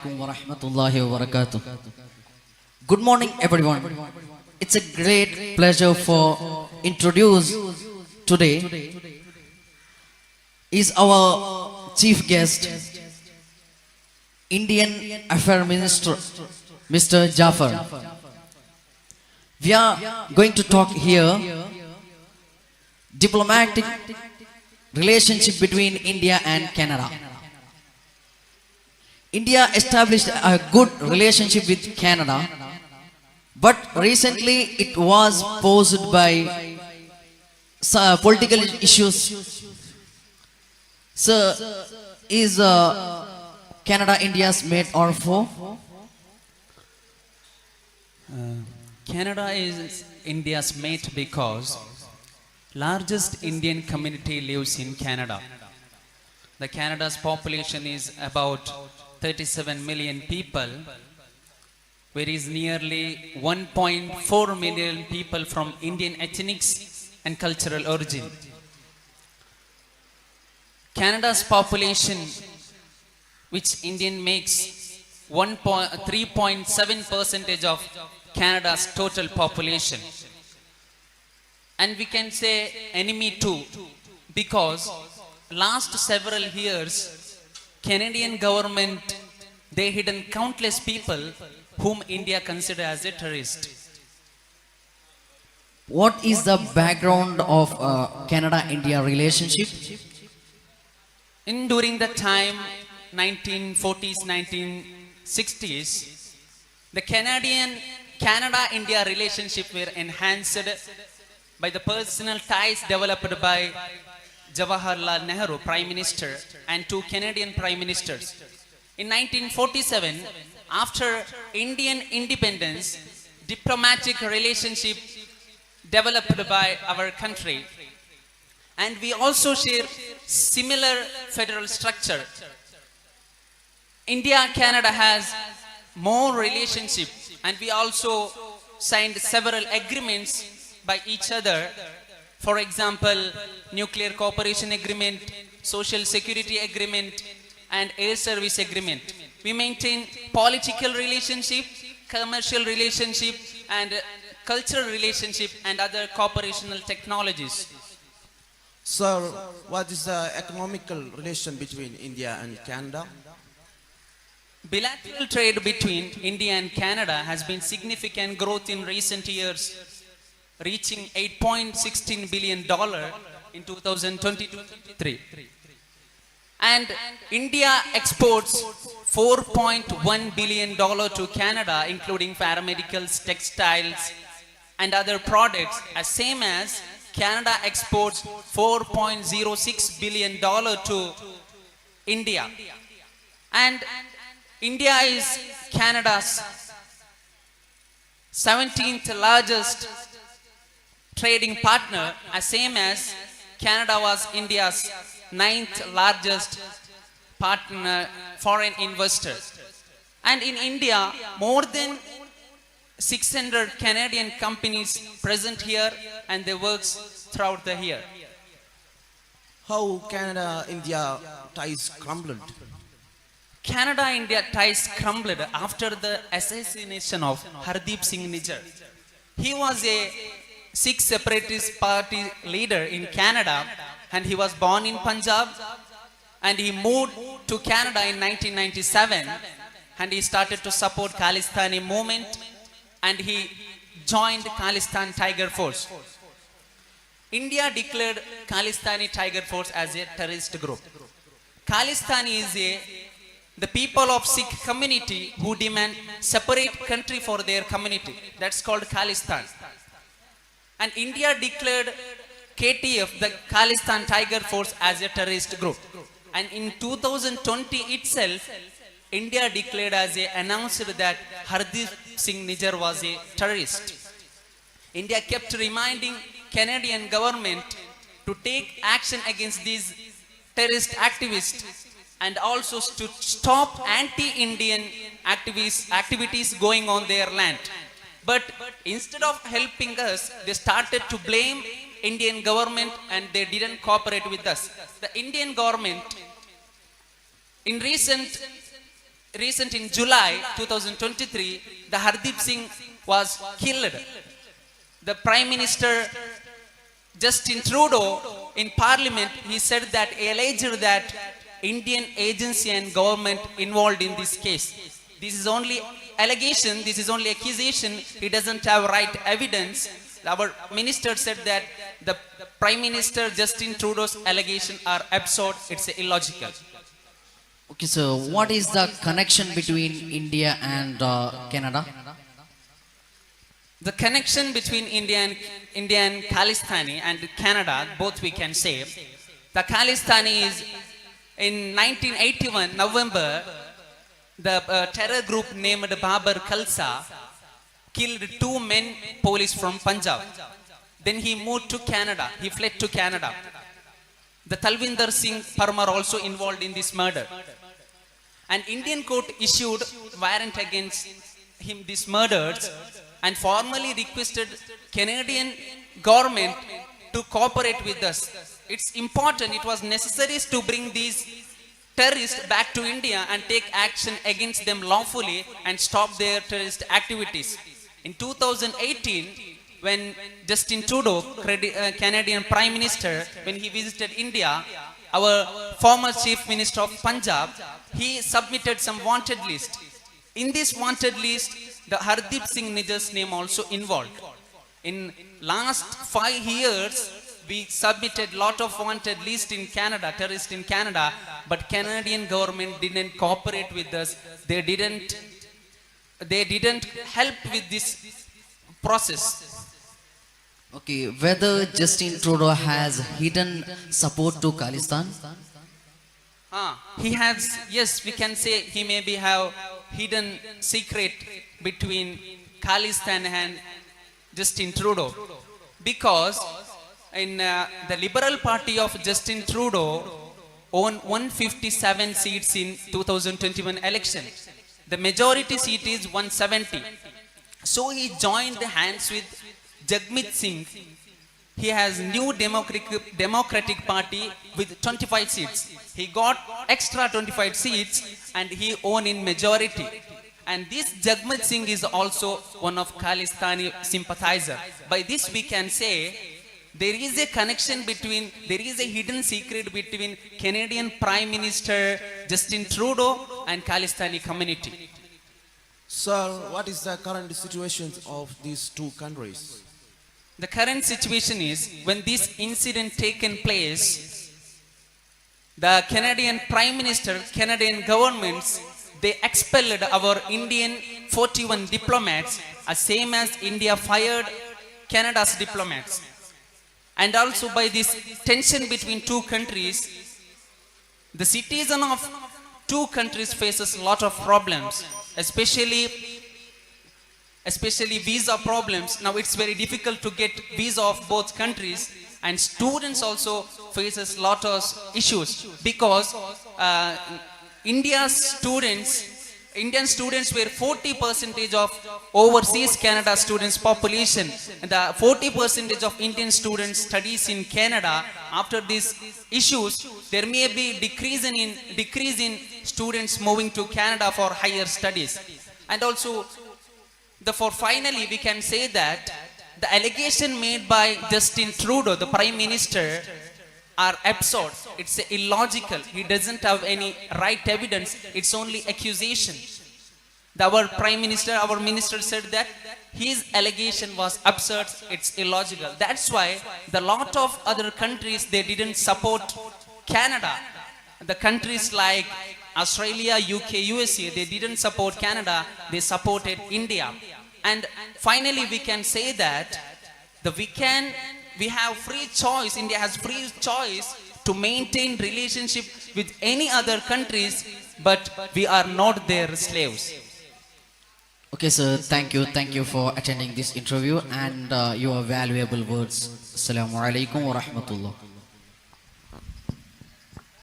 Warahmatullahi wabarakatuh. Good morning, everyone. It's a great pleasure for introduce today is our chief guest, Indian Affairs Minister, Mr. Jaffar. We are going to talk here diplomatic relationship between India and Canada. India established a good relationship with Canada, but recently it was posed by political issues. So, is Canada India's mate or foe? Canada is India's mate because largest Indian community lives in Canada. The Canada's population is about 37 million people, whereas nearly 1.4 million people from Indian ethnics and cultural origin. Canada's population, which Indian makes 3.7% of Canada's total population. And we can say enemy too, because last several years, Canadian government, they hidden countless people whom India consider as a terrorist. What is the background of Canada-India relationship? During the time 1940s, 1960s, the Canada-India relationship were enhanced by the personal ties developed by Jaffar Nehru, Prime Minister, and two Canadian Prime Ministers. In 1947, after Indian independence, diplomatic relationship developed by our country, and we also share similar federal structure. India-Canada has more relationship, and we also signed several agreements by each other. For example, nuclear cooperation agreement, social security agreement, and air service agreement. We maintain political relationship, commercial relationship, and cultural relationship, and other cooperational technologies. Sir, what is the economical relation between India and Canada? Bilateral trade between India and Canada has been significant growth in recent years, reaching $8.16 billion in 2022-23. And India exports $4.1 billion to Canada, including paramedicals, textiles, and other products, as same as Canada exports $4.06 billion to India. And India is Canada's 17th largest trading partner, as same as Canada was India's 9th largest partner, foreign investor. And in India, more than 600 Canadian companies present here, and they work throughout the year. How Canada-India ties crumbled? Canada-India ties crumbled after the assassination of Hardeep Singh Nijjar. He was a Sikh separatist party leader in Canada, and he was born in Punjab, and he moved to Canada in 1997, and he started to support Khalistani movement, and he joined Khalistan Tiger Force. India declared Khalistani Tiger Force as a terrorist group. Khalistani is the people of Sikh community who demand separate country for their community. That's called Khalistan. And India declared KTF, the Khalistan Tiger Force, as a terrorist group. And in 2020 itself, India declared announced that Hardeep Singh Nijjar was a terrorist. India kept reminding Canadian government to take action against these terrorist activists, and also to stop anti-Indian activities going on their land. But instead of helping us, they started to blame Indian government, and they didn't cooperate with us. The Indian government in recent recent in July 2023, the Hardeep Singh was killed. The Prime Minister Justin Trudeau in Parliament, he said that, he alleged that Indian agency and government involved in this case. This is only allegation, this is only accusation, he doesn't have right evidence. Our minister said that the Prime Minister Justin Trudeau's allegations are absurd, it's illogical. Okay, so what is the connection between India and Canada? The connection between India and Khalistani and Canada, both we can say. The Khalistani is in 1981 November, the terror group named Babar Khalsa killed 2 men police from Punjab. Then he moved to Canada, he fled to Canada. The Talvinder Singh Parmar also involved in this murder. An Indian court issued warrant against him these murders and formally requested Canadian government to cooperate with us. It's important, it was necessary to bring these terrorists back to India and take action against them lawfully and stop their terrorist activities. In 2018, when Justin Trudeau, Canadian Prime Minister, when he visited India, our former Chief Minister of Punjab, he submitted some wanted list. In this wanted list, the Hardeep Singh Nijjar's name also involved. In last 5 years, we submitted lot of wanted list in Canada, terrorists in Canada, but Canadian government didn't cooperate with us. They didn't help with this process. Okay, whether Justin Trudeau has hidden support to Khalistan? He has, yes, we can say he maybe have hidden secret between Khalistan and Justin Trudeau. Because in the Liberal Party of Justin Trudeau won 157 seats in 2021 election. The majority seat is 170. So he joined hands with Jagmeet Singh. He has new Democratic Party with 25 seats. He got extra 25 seats and he won in majority. And this Jagmeet Singh is also one of Khalistani sympathizer. By this we can say there is a connection between, there is a hidden secret between Canadian Prime Minister Justin Trudeau and Khalistani community. Sir, what is the current situation of these 2 countries? The current situation is, when this incident taken place, the Canadian Prime Minister, Canadian governments, they expelled our Indian 41 diplomats, as same as India fired Canada's diplomats. And also by this tension between 2 countries, the citizen of 2 countries faces a lot of problems, especially visa problems. Now it's very difficult to get visa of both countries, and students also faces lot of issues because Indian students were 40% of overseas Canada students population. The 40% of Indian students studies in Canada. After these issues, there may be decrease in students moving to Canada for higher studies. And also, therefore, finally, we can say that the allegation made by Justin Trudeau, the Prime Minister, are absurd. It's illogical. He doesn't have any right evidence. It's only accusation. Our Prime Minister, our minister said that his allegation was absurd. It's illogical. That's why the lot of other countries, they didn't support Canada. The countries like Australia, UK, USA, they didn't support Canada. They supported India. And finally, we can say that we have free choice. India has free choice to maintain relationship with any other countries, but we are not their slaves. Okay, sir, thank you for attending this interview and your valuable words. Assalamu alaikum wa rahmatullah.